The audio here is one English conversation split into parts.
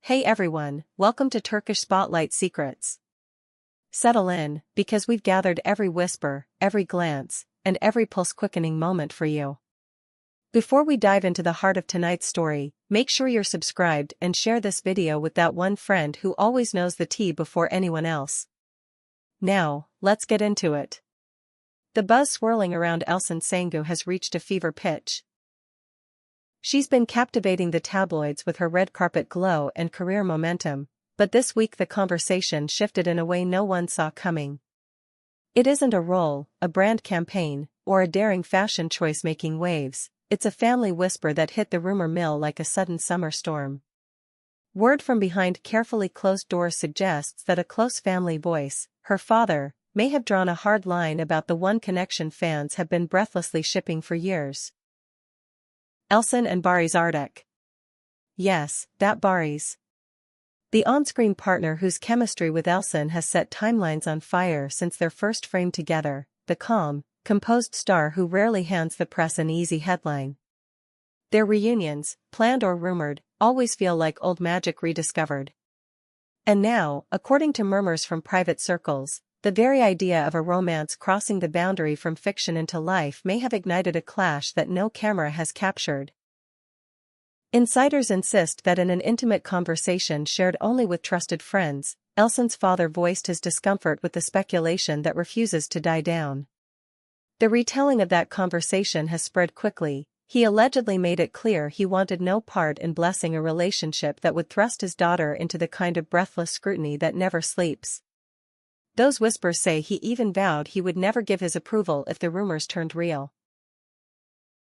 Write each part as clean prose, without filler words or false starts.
Hey everyone, welcome to Turkish Spotlight Secrets. Settle in, because we've gathered every whisper, every glance, and every pulse-quickening moment for you. Before we dive into the heart of tonight's story, make sure you're subscribed and share this video with that one friend who always knows the tea before anyone else. Now, let's get into it. The buzz swirling around Elçin Sangu has reached a fever pitch. She's been captivating the tabloids with her red carpet glow and career momentum, but this week the conversation shifted in a way no one saw coming. It isn't a role, a brand campaign, or a daring fashion choice making waves, it's a family whisper that hit the rumor mill like a sudden summer storm. Word from behind carefully closed doors suggests that a close family voice, her father, may have drawn a hard line about the one connection fans have been breathlessly shipping for years. Elçin and Baris. Yes, that Baris. The on-screen partner whose chemistry with Elçin has set timelines on fire since their first frame together, the calm, composed star who rarely hands the press an easy headline. Their reunions, planned or rumored, always feel like old magic rediscovered. And now, according to murmurs from private circles, the very idea of a romance crossing the boundary from fiction into life may have ignited a clash that no camera has captured. Insiders insist that in an intimate conversation shared only with trusted friends, Elçin's father voiced his discomfort with the speculation that refuses to die down. The retelling of that conversation has spread quickly. He allegedly made it clear he wanted no part in blessing a relationship that would thrust his daughter into the kind of breathless scrutiny that never sleeps. Those whispers say he even vowed he would never give his approval if the rumors turned real.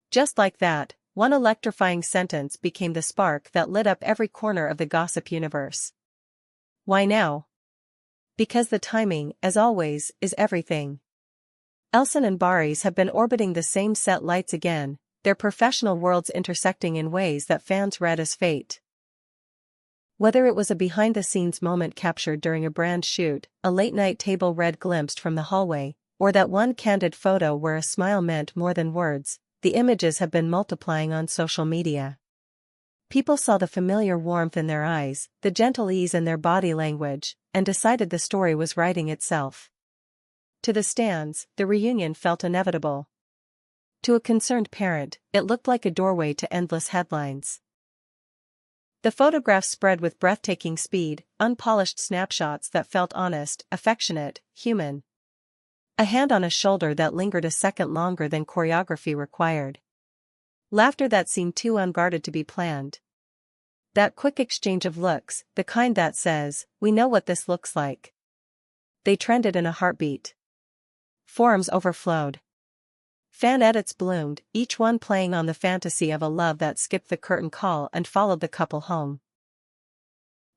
Just like that, one electrifying sentence became the spark that lit up every corner of the gossip universe. Why now? Because the timing, as always, is everything. Elçin and Baris have been orbiting the same set lights again, their professional worlds intersecting in ways that fans read as fate. Whether it was a behind-the-scenes moment captured during a brand shoot, a late-night table read glimpsed from the hallway, or that one candid photo where a smile meant more than words, the images have been multiplying on social media. People saw the familiar warmth in their eyes, the gentle ease in their body language, and decided the story was writing itself. To the stands, the reunion felt inevitable. To a concerned parent, it looked like a doorway to endless headlines. The photographs spread with breathtaking speed, unpolished snapshots that felt honest, affectionate, human. A hand on a shoulder that lingered a second longer than choreography required. Laughter that seemed too unguarded to be planned. That quick exchange of looks, the kind that says, "We know what this looks like." They trended in a heartbeat. Forums overflowed. Fan edits bloomed, each one playing on the fantasy of a love that skipped the curtain call and followed the couple home.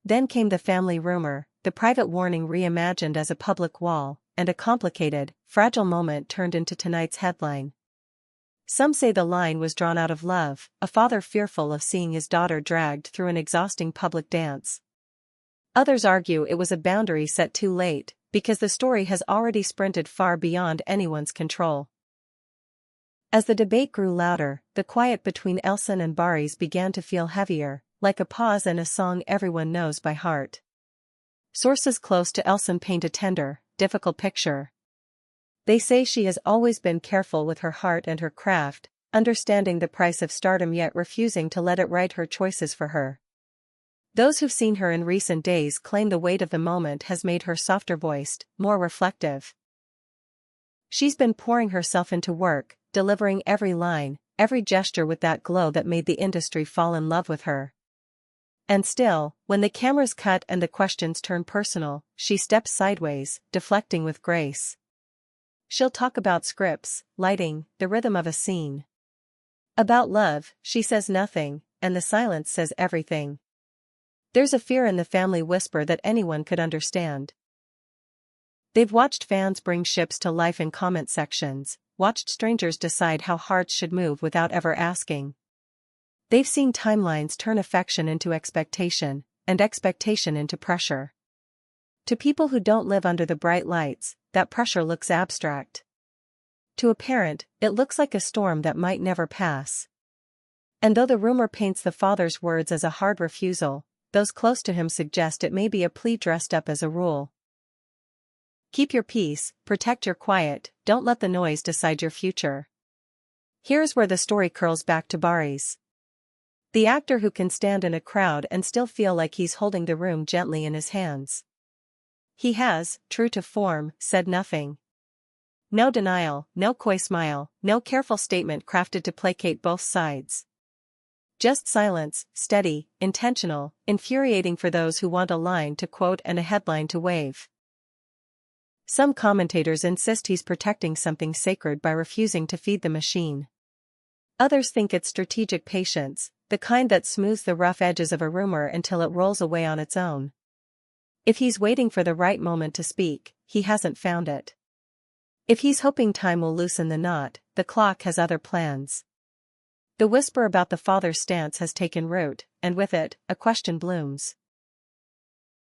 Then came the family rumor, the private warning reimagined as a public wall, and a complicated, fragile moment turned into tonight's headline. Some say the line was drawn out of love, a father fearful of seeing his daughter dragged through an exhausting public dance. Others argue it was a boundary set too late, because the story has already sprinted far beyond anyone's control. As the debate grew louder, the quiet between Elçin and Baris began to feel heavier, like a pause in a song everyone knows by heart. Sources close to Elçin paint a tender, difficult picture. They say she has always been careful with her heart and her craft, understanding the price of stardom yet refusing to let it write her choices for her. Those who've seen her in recent days claim the weight of the moment has made her softer-voiced, more reflective. She's been pouring herself into work, delivering every line, every gesture with that glow that made the industry fall in love with her. And still, when the cameras cut and the questions turn personal, she steps sideways, deflecting with grace. She'll talk about scripts, lighting, the rhythm of a scene. About love, she says nothing, and the silence says everything. There's a fear in the family whisper that anyone could understand. They've watched fans bring ships to life in comment sections, watched strangers decide how hearts should move without ever asking. They've seen timelines turn affection into expectation, and expectation into pressure. To people who don't live under the bright lights, that pressure looks abstract. To a parent, it looks like a storm that might never pass. And though the rumor paints the father's words as a hard refusal, those close to him suggest it may be a plea dressed up as a rule. Keep your peace, protect your quiet, don't let the noise decide your future. Here's where the story curls back to Baris. The actor who can stand in a crowd and still feel like he's holding the room gently in his hands. He has, true to form, said nothing. No denial, no coy smile, no careful statement crafted to placate both sides. Just silence, steady, intentional, infuriating for those who want a line to quote and a headline to wave. Some commentators insist he's protecting something sacred by refusing to feed the machine. Others think it's strategic patience, the kind that smooths the rough edges of a rumor until it rolls away on its own. If he's waiting for the right moment to speak, he hasn't found it. If he's hoping time will loosen the knot, the clock has other plans. The whisper about the father's stance has taken root, and with it, a question blooms.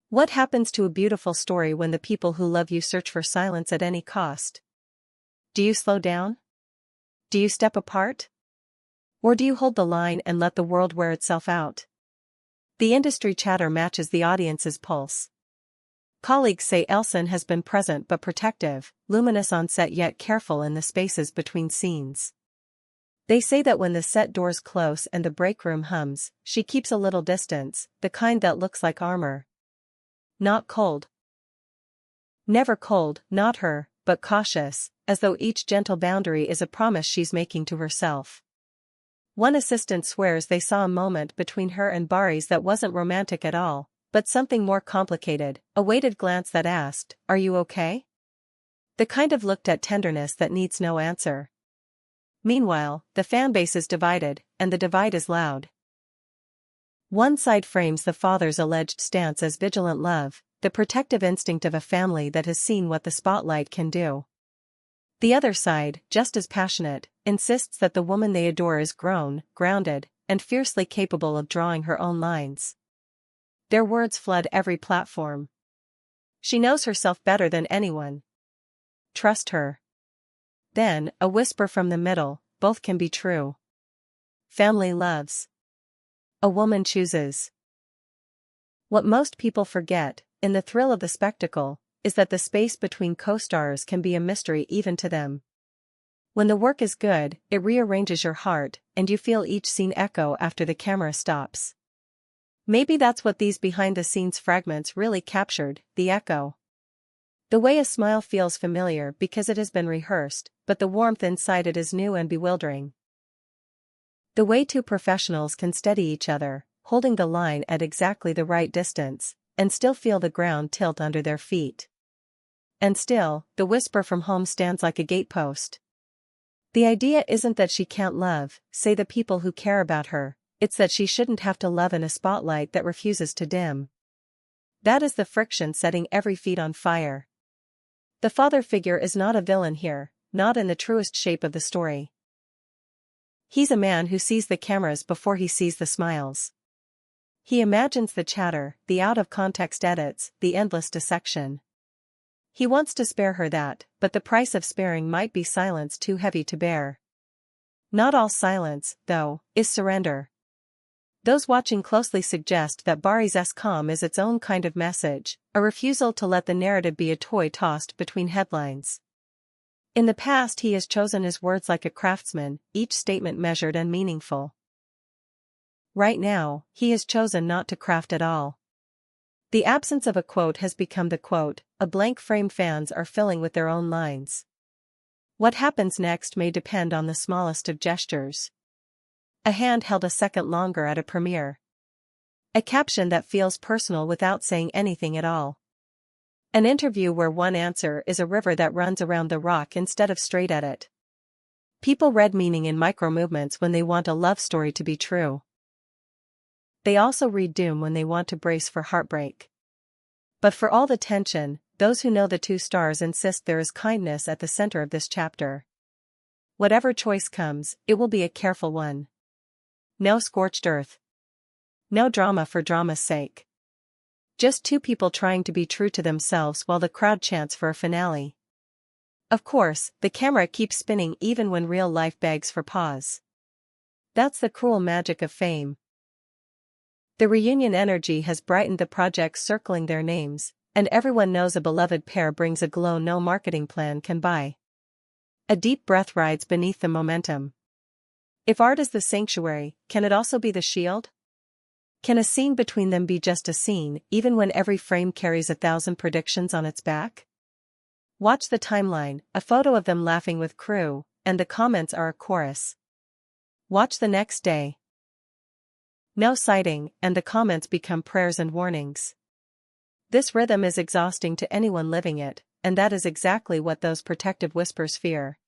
What happens to a beautiful story when the people who love you search for silence at any cost? Do you slow down? Do you step apart? Or do you hold the line and let the world wear itself out? The industry chatter matches the audience's pulse. Colleagues say Elçin has been present but protective, luminous on set yet careful in the spaces between scenes. They say that when the set doors close and the break room hums, she keeps a little distance, the kind that looks like armor. Not cold. Never cold, not her, but cautious, as though each gentle boundary is a promise she's making to herself. One assistant swears they saw a moment between her and Baris that wasn't romantic at all, but something more complicated, a weighted glance that asked, "Are you okay?" The kind of looked at tenderness that needs no answer. Meanwhile, the fanbase is divided, and the divide is loud. One side frames the father's alleged stance as vigilant love, the protective instinct of a family that has seen what the spotlight can do. The other side, just as passionate, insists that the woman they adore is grown, grounded, and fiercely capable of drawing her own lines. Their words flood every platform. She knows herself better than anyone. Trust her. Then, a whisper from the middle, both can be true. Family loves. A woman chooses. What most people forget, in the thrill of the spectacle, is that the space between co-stars can be a mystery even to them. When the work is good, it rearranges your heart, and you feel each scene echo after the camera stops. Maybe that's what these behind-the-scenes fragments really captured, the echo. The way a smile feels familiar because it has been rehearsed, but the warmth inside it is new and bewildering. The way two professionals can steady each other, holding the line at exactly the right distance, and still feel the ground tilt under their feet. And still, the whisper from home stands like a gatepost. The idea isn't that she can't love, say the people who care about her, it's that she shouldn't have to love in a spotlight that refuses to dim. That is the friction setting every feet on fire. The father figure is not a villain here, not in the truest shape of the story. He's a man who sees the cameras before he sees the smiles. He imagines the chatter, the out-of-context edits, the endless dissection. He wants to spare her that, but the price of sparing might be silence too heavy to bear. Not all silence, though, is surrender. Those watching closely suggest that Baris' calm is its own kind of message, a refusal to let the narrative be a toy tossed between headlines. In the past he has chosen his words like a craftsman, each statement measured and meaningful. Right now, he has chosen not to craft at all. The absence of a quote has become the quote, a blank frame fans are filling with their own lines. What happens next may depend on the smallest of gestures. A hand held a second longer at a premiere. A caption that feels personal without saying anything at all. An interview where one answer is a river that runs around the rock instead of straight at it. People read meaning in micro-movements when they want a love story to be true. They also read doom when they want to brace for heartbreak. But for all the tension, those who know the two stars insist there is kindness at the center of this chapter. Whatever choice comes, it will be a careful one. No scorched earth. No drama for drama's sake. Just two people trying to be true to themselves while the crowd chants for a finale. Of course, the camera keeps spinning even when real life begs for pause. That's the cruel magic of fame. The reunion energy has brightened the projects circling their names, and everyone knows a beloved pair brings a glow no marketing plan can buy. A deep breath rides beneath the momentum. If art is the sanctuary, can it also be the shield? Can a scene between them be just a scene, even when every frame carries 1,000 predictions on its back? Watch the timeline, a photo of them laughing with crew, and the comments are a chorus. Watch the next day. No sighting, and the comments become prayers and warnings. This rhythm is exhausting to anyone living it, and that is exactly what those protective whispers fear.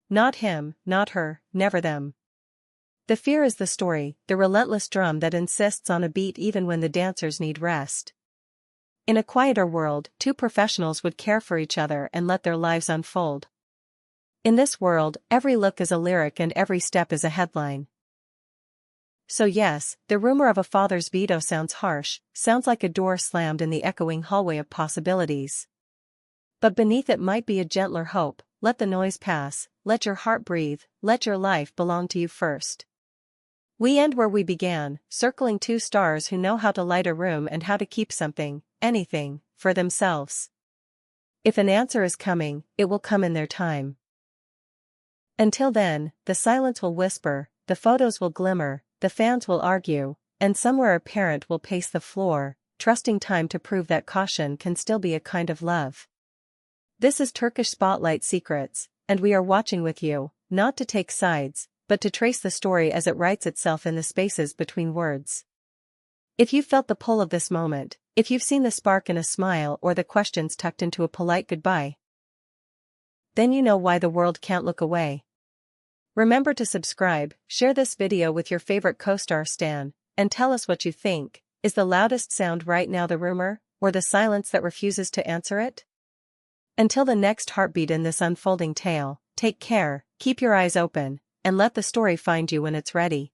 Not him, not her, never them. The fear is the story, the relentless drum that insists on a beat even when the dancers need rest. In a quieter world, two professionals would care for each other and let their lives unfold. In this world, every look is a lyric and every step is a headline. So yes, the rumor of a father's veto sounds harsh, sounds like a door slammed in the echoing hallway of possibilities. But beneath it might be a gentler hope. Let the noise pass, let your heart breathe, let your life belong to you first. We end where we began, circling two stars who know how to light a room and how to keep something, anything, for themselves. If an answer is coming, it will come in their time. Until then, the silence will whisper, the photos will glimmer, the fans will argue, and somewhere a parent will pace the floor, trusting time to prove that caution can still be a kind of love. This is Turkish Spotlight Secrets, and we are watching with you, not to take sides, but to trace the story as it writes itself in the spaces between words. If you've felt the pull of this moment, if you've seen the spark in a smile or the questions tucked into a polite goodbye, then you know why the world can't look away. Remember to subscribe, share this video with your favorite co-star stan, and tell us what you think. Is the loudest sound right now the rumor, or the silence that refuses to answer it? Until the next heartbeat in this unfolding tale, take care, keep your eyes open, and let the story find you when it's ready.